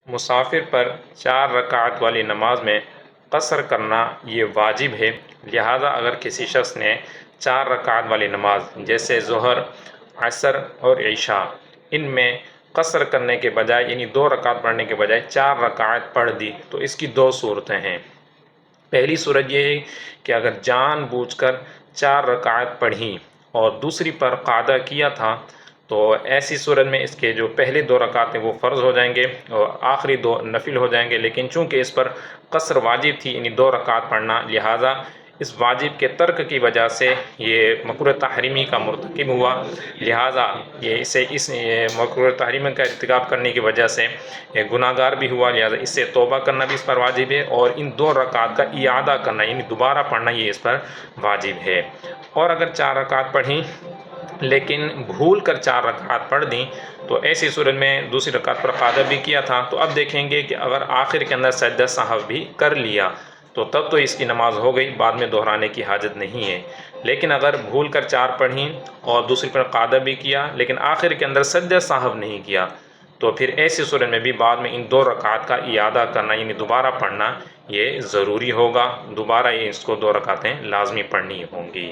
مسافر پر 4 رکعت والی نماز میں قصر کرنا یہ واجب ہے، لہذا اگر کسی شخص نے 4 رکعت والی نماز جیسے ظہر، عصر اور عشاء ان میں قصر کرنے کے بجائے یعنی 2 رکعت پڑھنے کے بجائے 4 رکعت پڑھ دی تو اس کی 2 صورتیں ہیں۔ پہلی صورت یہ ہے کہ اگر جان بوجھ کر 4 رکعت پڑھیں اور دوسری پر قاعدہ کیا تھا تو ایسی صورت میں اس کے جو پہلے 2 رکعت ہیں وہ فرض ہو جائیں گے اور آخری 2 نفل ہو جائیں گے، لیکن چونکہ اس پر قصر واجب تھی یعنی 2 رکعت پڑھنا، لہٰذا اس واجب کے ترک کی وجہ سے یہ مکروہ تحریمی کا مرتکب ہوا، لہٰذا یہ اسے اس مکروہ تحریمی کا ارتکاب کرنے کی وجہ سے یہ گناہ گار بھی ہوا، لہٰذا اس سے توبہ کرنا بھی اس پر واجب ہے اور ان 2 رکعت کا اعادہ کرنا یعنی دوبارہ پڑھنا یہ اس پر واجب ہے۔ اور اگر 4 رکعت پڑھیں لیکن بھول کر 4 رکعت پڑھ دیں تو ایسی صورت میں دوسری رکعت پر قاعدہ بھی کیا تھا تو اب دیکھیں گے کہ اگر آخر کے اندر سجدہ سہو بھی کر لیا تو تب تو اس کی نماز ہو گئی، بعد میں دہرانے کی حاجت نہیں ہے، لیکن اگر بھول کر 4 پڑھیں اور دوسری پر قاعدہ بھی کیا لیکن آخر کے اندر سجدہ سہو نہیں کیا تو پھر ایسی صورت میں بھی بعد میں ان 2 رکعت کا اعادہ کرنا یعنی دوبارہ پڑھنا یہ ضروری ہوگا، دوبارہ اس کو 2 رکعتیں لازمی پڑھنی ہوں گی۔